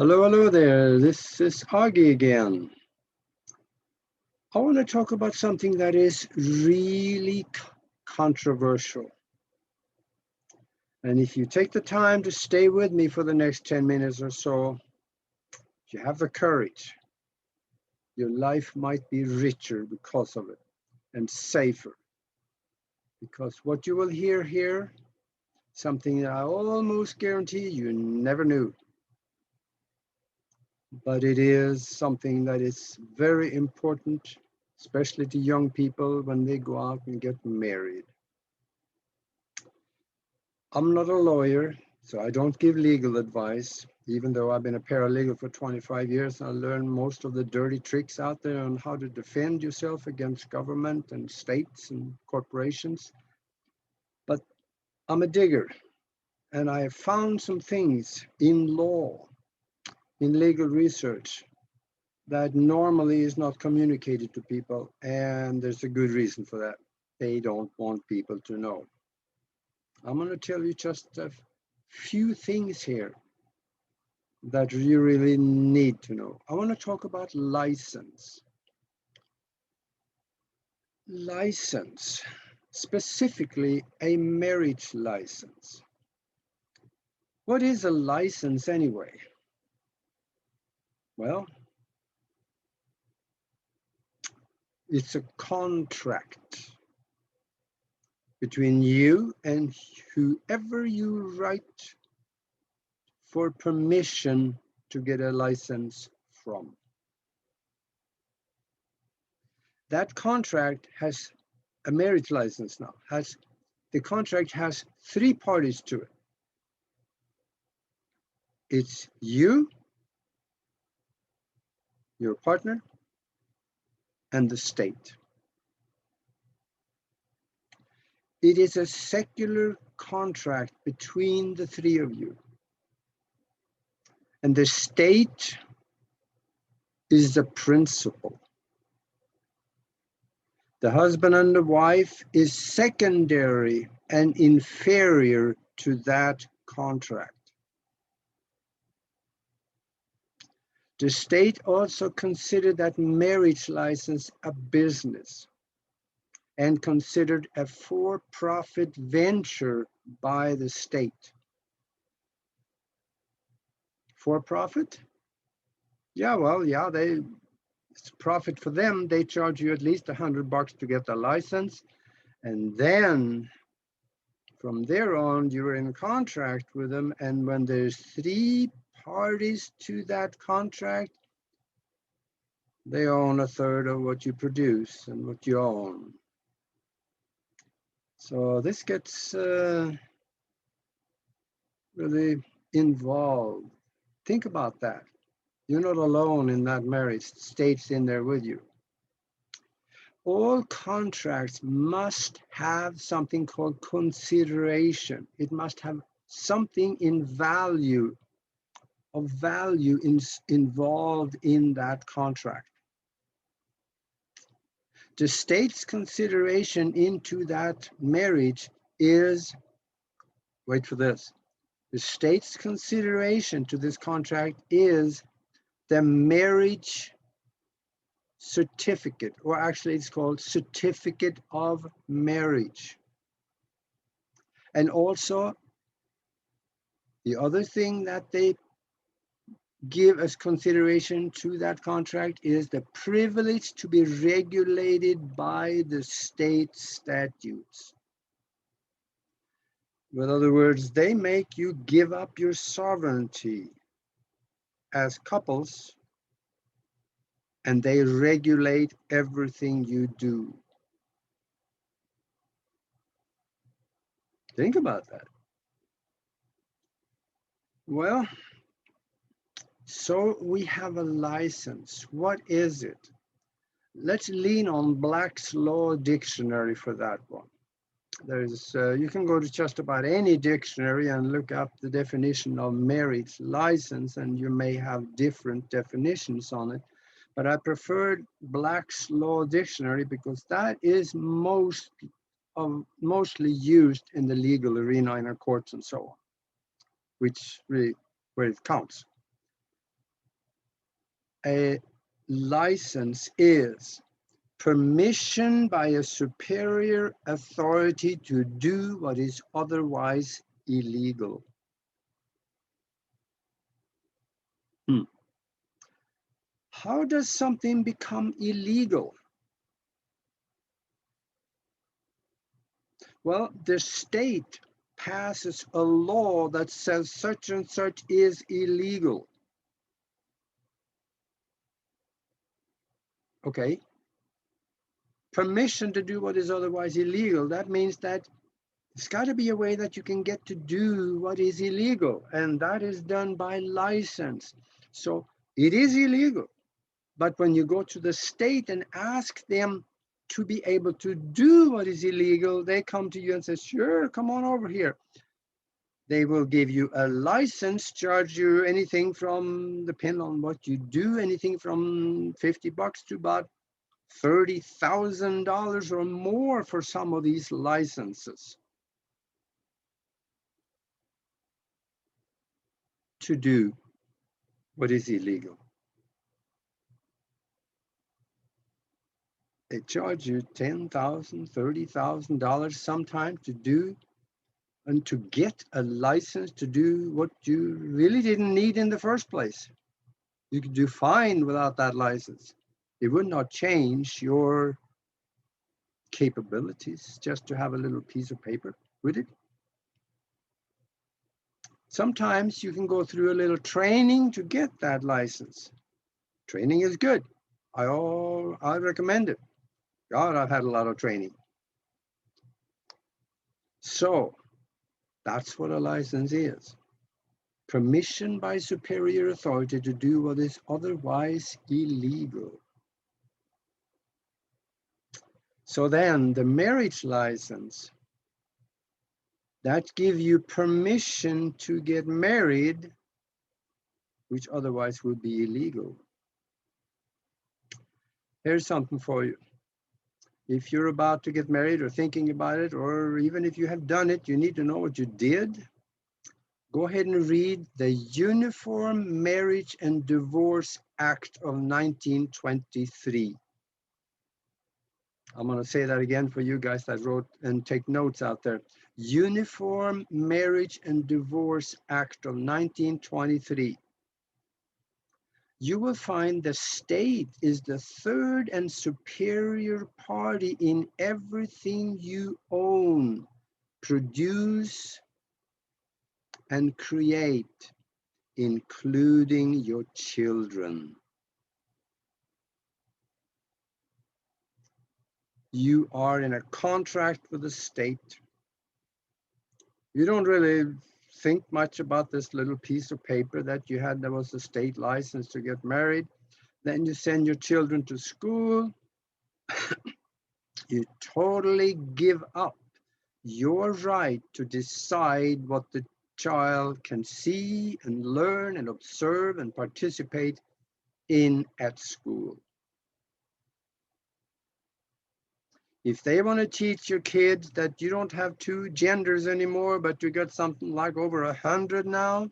Hello there. This is Augie again. I want to talk about something that is really controversial. And if you take the time to stay with me for the next 10 minutes or so, if you have the courage, your life might be richer because of it and safer. Because what you will hear here, something that I almost guarantee you never knew. But it is something that is very important, especially to young people when they go out and get married. I'm not a lawyer, so I don't give legal advice, even though I've been a paralegal for 25 years. I learned most of the dirty tricks out there on how to defend yourself against government and states and corporations. But I'm a digger, and I have found some things in law, in legal research, that normally is not communicated to people, and there's a good reason for that. They don't want people to know. I'm going to tell you just a few things here that you really need to know. I want to talk about license. License, specifically a marriage license. What is a license anyway? Well, it's a contract between you and whoever you write for permission to get a license from. That contract has a marriage license now. The contract has three parties to it. It's you, your partner, and the state. It is a secular contract between the three of you. And the state is the principal. The husband and the wife is secondary and inferior to that contract. The state also considered that marriage license a business and considered a for-profit venture by the state. For profit? Yeah, well, yeah, it's profit for them. They charge you at least $100 to get the license. And then from there on, you're in contract with them. And when there's three parties to that contract, they own a third of what you produce and what you own. So this gets really involved. Think about that. You're not alone in that marriage. The state's in there with you. All contracts must have something called consideration. It must have something in value, involved in that contract. The state's consideration into that marriage is, wait for this, the state's consideration to this contract is the marriage certificate, or actually it's called certificate of marriage. And also, the other thing that they give as consideration to that contract is the privilege to be regulated by the state statutes. In other words, they make you give up your sovereignty as couples, and they regulate everything you do. Think about that. Well, so we have a license. What is it? Let's lean on Black's Law Dictionary for that one. There's, you can go to just about any dictionary and look up the definition of marriage license, and you may have different definitions on it. But I preferred Black's Law Dictionary because that is mostly used in the legal arena in our courts and so on, which really where it counts. A license is permission by a superior authority to do what is otherwise illegal. How does something become illegal? Well, the state passes a law that says such and such is illegal. Okay. Permission to do what is otherwise illegal. That means that there's got to be a way that you can get to do what is illegal, and that is done by license. So it is illegal. But when you go to the state and ask them to be able to do what is illegal, they come to you and say, sure, come on over here. They will give you a license, charge you anything from, depending on what you do, anything from $50 to about $30,000 or more for some of these licenses to do what is illegal. They charge you $10,000, $30,000 sometimes to do and to get a license to do what you really didn't need in the first place. You could do fine without that license. It would not change your capabilities just to have a little piece of paper, would it? Sometimes you can go through a little training to get that license. Training is good. I recommend it. God, I've had a lot of training. So that's what a license is. Permission by superior authority to do what is otherwise illegal. So then the marriage license, that gives you permission to get married, which otherwise would be illegal. Here's something for you. If you're about to get married or thinking about it, or even if you have done it, you need to know what you did. Go ahead and read the Uniform Marriage and Divorce Act of 1923. I'm going to say that again for you guys that wrote and take notes out there. Uniform Marriage and Divorce Act of 1923. You will find the state is the third and superior party in everything you own, produce, and create, including your children. You are in a contract with the state. You don't really think much about this little piece of paper that you had that was a state license to get married. Then you send your children to school. You totally give up your right to decide what the child can see and learn and observe and participate in at school. If they want to teach your kids that you don't have two genders anymore, but you got something like over 100 now,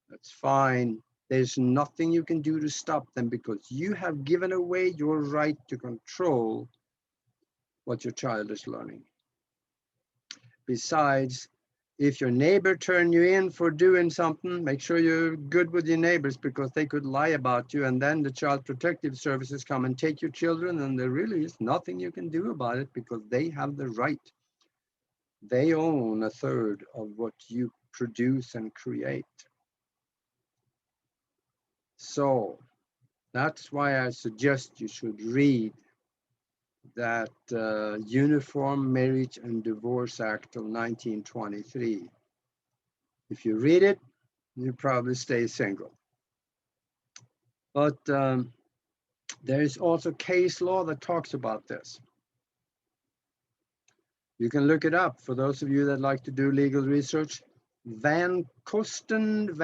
that's fine. There's nothing you can do to stop them because you have given away your right to control what your child is learning. Besides, if your neighbor turn you in for doing something, make sure you're good with your neighbors because they could lie about you, and then the Child Protective Services come and take your children, and there really is nothing you can do about it because they have the right. They own a third of what you produce and create. So that's why I suggest you should read that Uniform Marriage and Divorce Act of 1923. If you read it, you probably stay single. But there is also case law that talks about this. You can look it up for those of you that like to do legal research. Van Kosten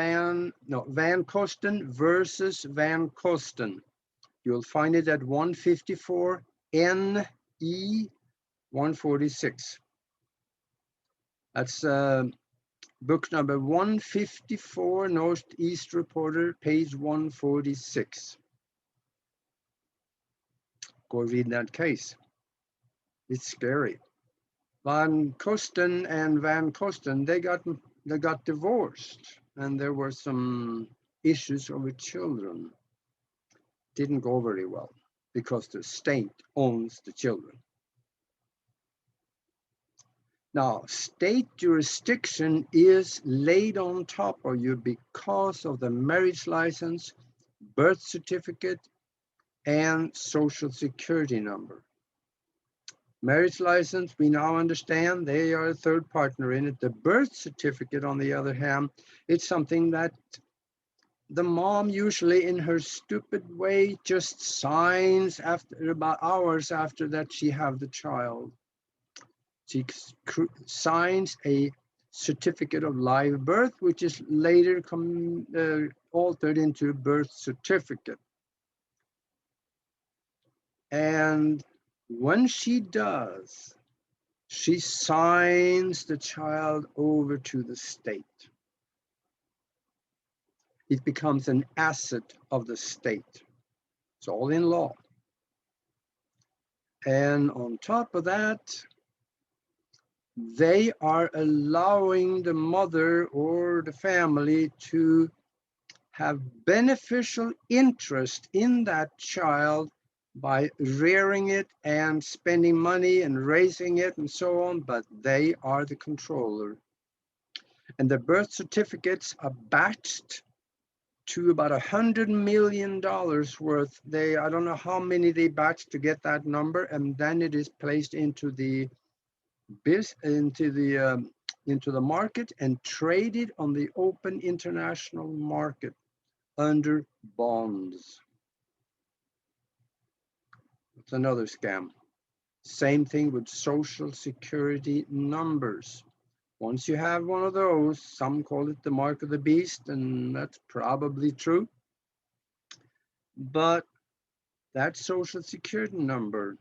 versus Van Kosten. You'll find it at 154 NE 146. That's book number 154, Northeast Reporter, page 146. Go read that case. It's scary. Van Kosten and Van Kosten, they got divorced, and there were some issues over children. Didn't go very well because the state owns the children. Now, state jurisdiction is laid on top of you because of the marriage license, birth certificate, and social security number. Marriage license, we now understand they are a third partner in it. The birth certificate, on the other hand, it's something that the mom usually in her stupid way just signs after about hours after that she have the child. She signs a certificate of live birth, which is later altered into birth certificate. And when she does, she signs the child over to the state. It becomes an asset of the state. It's all in law. And on top of that, they are allowing the mother or the family to have beneficial interest in that child by rearing it and spending money and raising it and so on, but they are the controller. And the birth certificates are batched to about $100 million worth. I don't know how many they batched to get that number, and then it is placed into the market and traded on the open international market under bonds. It's another scam. Same thing with social security numbers. Once you have one of those, some call it the mark of the beast, and that's probably true. But that social security number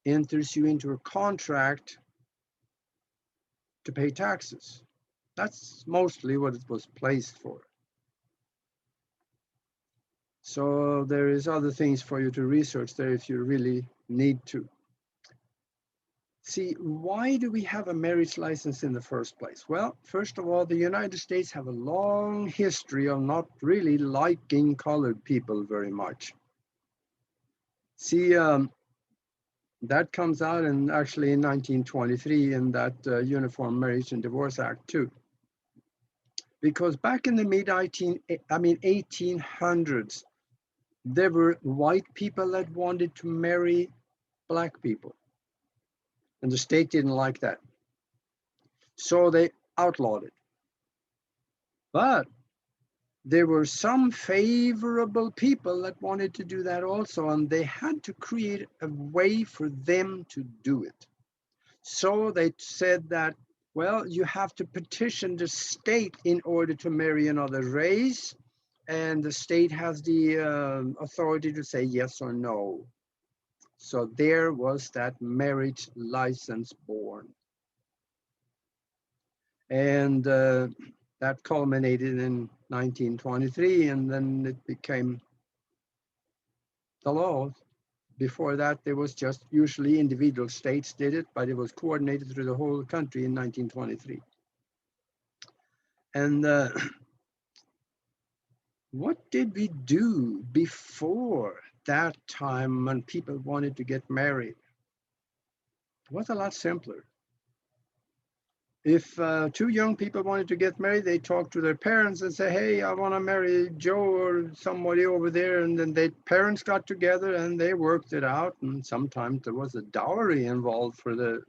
enters you into a contract to pay taxes. That's mostly what it was placed for. So there is other things for you to research there if you really need to. See, why do we have a marriage license in the first place? Well, first of all, the United States have a long history of not really liking colored people very much. See, that comes out actually in 1923 in that Uniform Marriage and Divorce Act too. Because back in the mid-1800s, there were white people that wanted to marry black people. And the state didn't like that. So they outlawed it. But there were some favorable people that wanted to do that also, and they had to create a way for them to do it. So they said that, well, you have to petition the state in order to marry another race, and the state has the authority to say yes or no. So there was that marriage license born. And that culminated in 1923, and then it became the law. Before that, there was just usually individual states did it, but it was coordinated through the whole country in 1923. And what did we do before that time when people wanted to get married? It was a lot simpler. If two young people wanted to get married, they talked to their parents and say, hey, I want to marry Joe or somebody over there. And then their parents got together and they worked it out. And sometimes there was a dowry involved for the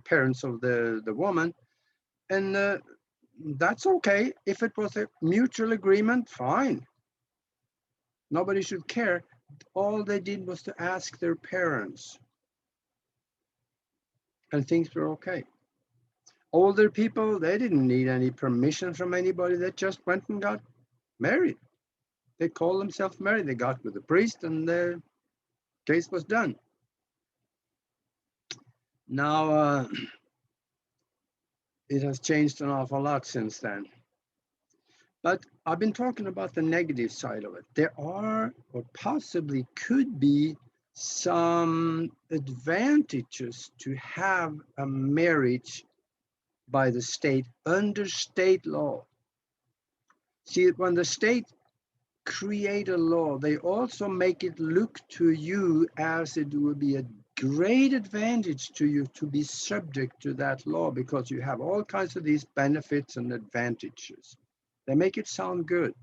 parents of the woman. And that's okay. If it was a mutual agreement, fine. Nobody should care. All they did was to ask their parents. And things were okay. Older people, they didn't need any permission from anybody. They just went and got married. They called themselves married. They got with the priest and the case was done. Now, it has changed an awful lot since then. But I've been talking about the negative side of it. There are, or possibly could be, some advantages to have a marriage by the state under state law. See, when the state create a law, they also make it look to you as it would be a great advantage to you to be subject to that law because you have all kinds of these benefits and advantages. They make it sound good.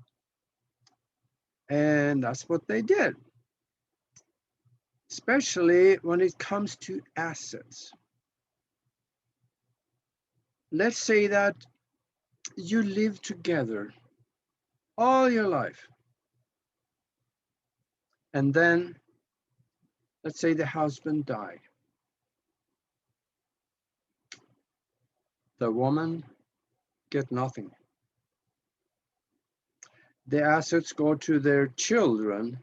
And that's what they did, especially when it comes to assets. Let's say that you live together all your life, and then let's say the husband died. The woman get nothing. The assets go to their children,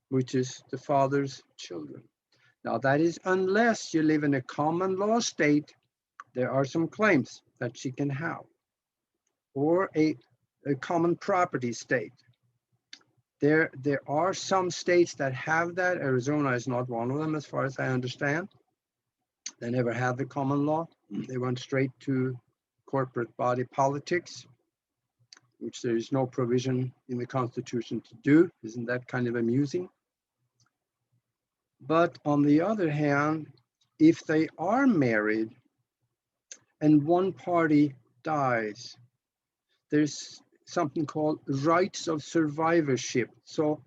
which is the father's children. Now that is unless you live in a common law state, there are some claims that she can have, or a common property state. There are some states that have that. Arizona is not one of them, as far as I understand. They never had the common law. They went straight to corporate body politics, which there is no provision in the Constitution to do. Isn't that kind of amusing? But on the other hand, if they are married and one party dies, there's something called rights of survivorship. So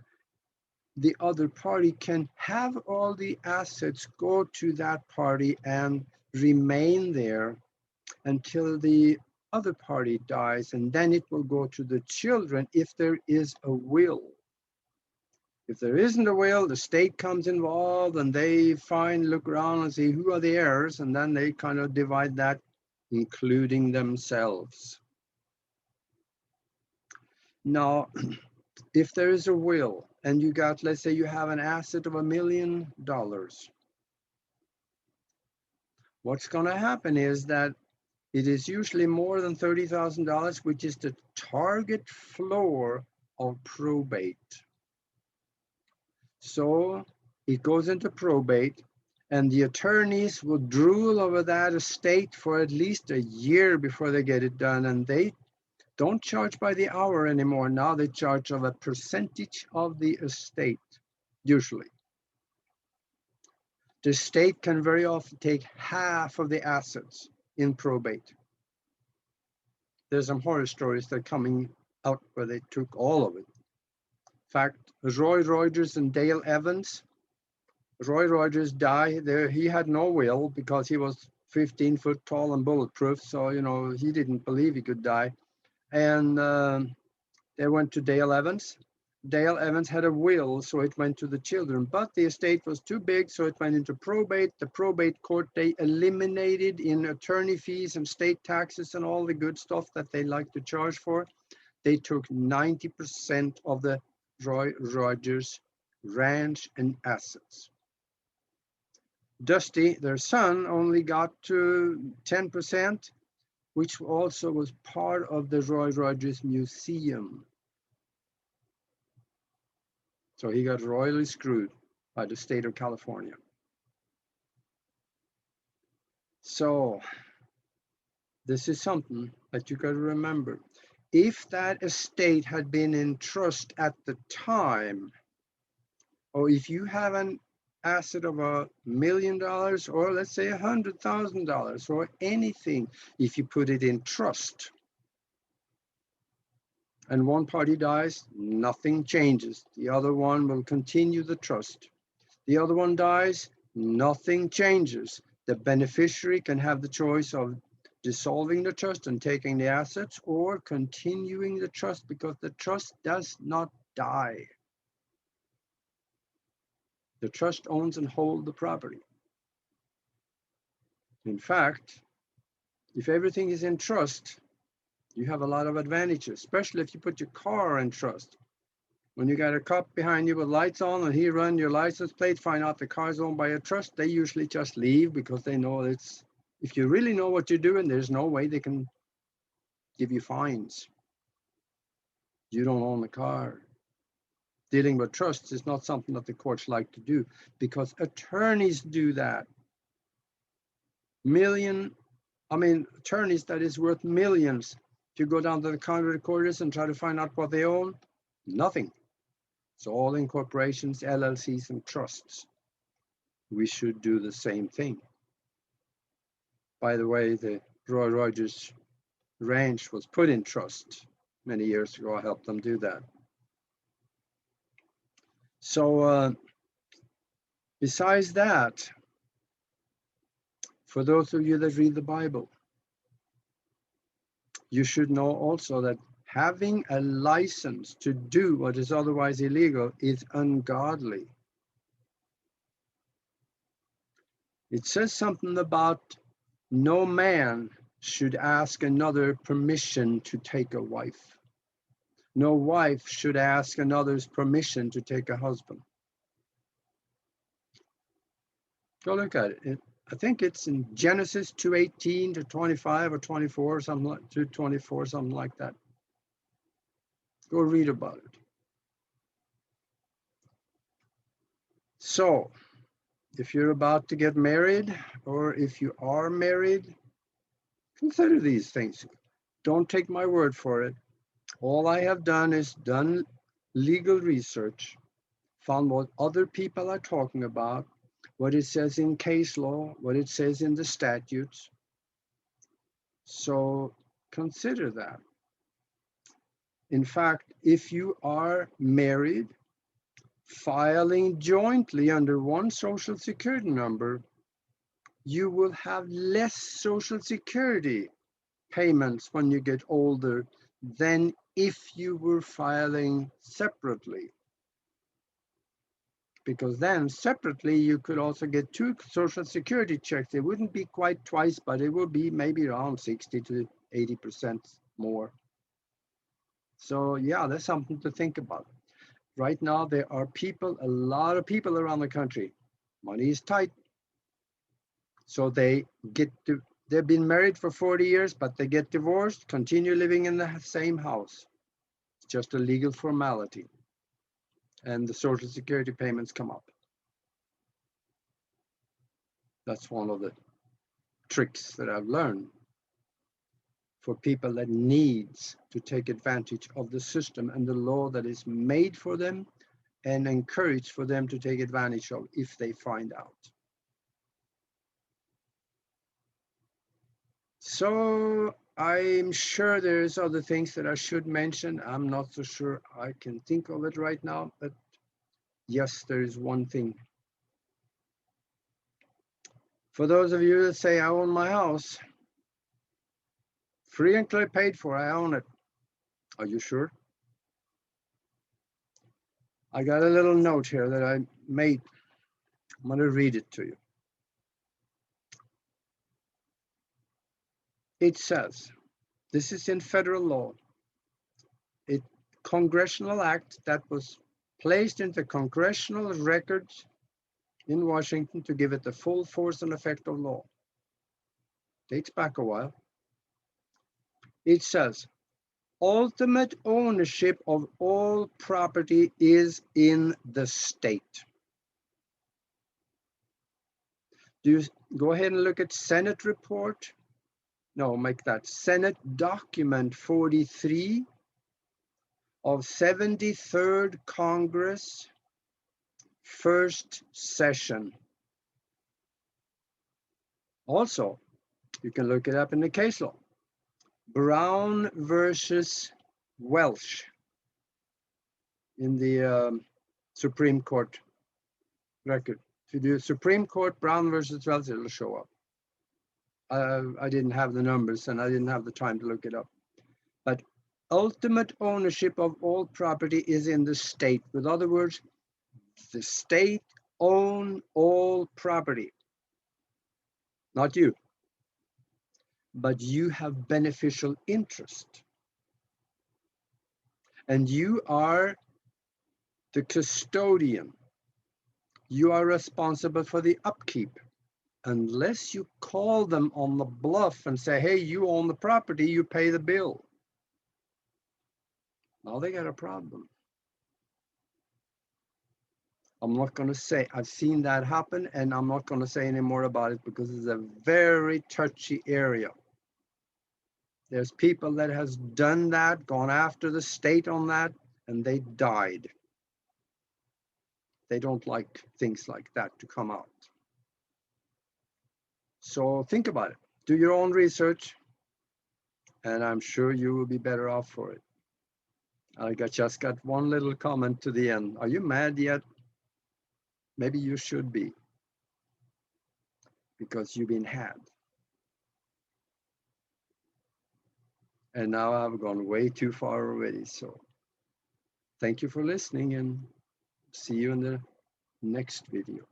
the other party can have all the assets go to that party and remain there until the other party dies, and then it will go to the children if there is a will. If there isn't a will, the state comes involved and they look around and see who are the heirs, and then they kind of divide that, including themselves. Now, if there is a will and you got, let's say you have an asset of $1 million, what's going to happen is that it is usually more than $30,000, which is the target floor of probate. So it goes into probate, and the attorneys will drool over that estate for at least a year before they get it done. And they don't charge by the hour anymore. Now they charge of a percentage of the estate, usually. The state can very often take half of the assets in probate. There's some horror stories that are coming out where they took all of it. In fact, Roy Rogers and Dale Evans. Roy Rogers died there. He had no will because he was 15 foot tall and bulletproof. So, he didn't believe he could die. And they went to Dale Evans. Dale Evans had a will, so it went to the children, but the estate was too big, so it went into probate. The probate court, they eliminated in attorney fees and state taxes and all the good stuff that they like to charge for. They took 90% of the Roy Rogers ranch and assets. Dusty, their son, only got to 10%, which also was part of the Roy Rogers Museum. So he got royally screwed by the state of California. So this is something that you got to remember. If that estate had been in trust at the time, or if you have an asset of $1 million, or let's say $100,000, or anything, if you put it in trust, and one party dies, nothing changes. The other one will continue the trust. The other one dies, nothing changes. The beneficiary can have the choice of dissolving the trust and taking the assets, or continuing the trust, because the trust does not die. The trust owns and holds the property. In fact, if everything is in trust, you have a lot of advantages, especially if you put your car in trust. When you got a cop behind you with lights on and he run your license plate, find out the car's owned by a trust, they usually just leave because they know if you really know what you're doing, there's no way they can give you fines. You don't own the car. Dealing with trusts is not something that the courts like to do because attorneys do that. Attorneys that is worth millions. If you go down to the county recorders and try to find out what they own, nothing. It's all in corporations, LLCs, and trusts. We should do the same thing. By the way, the Roy Rogers Ranch was put in trust many years ago. I helped them do that. So besides that, for those of you that read the Bible, you should know also that having a license to do what is otherwise illegal is ungodly. It says something about no man should ask another permission to take a wife. No wife should ask another's permission to take a husband. Go look at it. I think it's in Genesis 2:18 to 25 or 24 or something like 2:24, something like that. Go read about it. So, if you're about to get married, or if you are married, consider these things. Don't take my word for it. All I have done is done legal research, found what other people are talking about, what it says in case law, what it says in the statutes. So consider that. In fact, if you are married, filing jointly under one social security number, you will have less social security payments when you get older than if you were filing separately. Because then separately you could also get 2 social security checks. It wouldn't be quite twice, but it would be maybe around 60 to 80% more. So yeah, that's something to think about. Right now there are people, a lot of people around the country, money is tight. So they've been married for 40 years, but they get divorced, continue living in the same house. It's just a legal formality. And the social security payments come up. That's one of the tricks that I've learned for people that needs to take advantage of the system and the law that is made for them and encouraged for them to take advantage of if they find out. So I'm sure there's other things that I should mention. I'm not so sure I can think of it right now, but yes, there is one thing. For those of you that say, I own my house, free and clear paid for, I own it. Are you sure? I got a little note here that I made. I'm going to read it to you. It says, this is in federal law, a congressional act that was placed into congressional records in Washington to give it the full force and effect of law. Dates back a while. It says, ultimate ownership of all property is in the state. Do you go ahead and look at Senate report? No, make that Senate document 43 of 73rd Congress, first session. Also, you can look it up in the case law. Brown versus Welsh in the Supreme Court record. If you do Supreme Court, Brown versus Welsh, it'll show up. I didn't have the numbers and I didn't have the time to look it up. But ultimate ownership of all property is in the state. With other words, the state owns all property. Not you. But you have beneficial interest. And you are the custodian. You are responsible for the upkeep. Unless you call them on the bluff and say, hey, you own the property, you pay the bill. Now they got a problem. I'm not going to say I've seen that happen, and I'm not going to say any more about it because it's a very touchy area. There's people that has done that, gone after the state on that, and they died. They don't like things like that to come out. So think about it. Do your own research, and I'm sure you will be better off for it. Just got one little comment to the end. Are you mad yet? Maybe you should be, because you've been had. And now I've gone way too far already. So thank you for listening, and see you in the next video.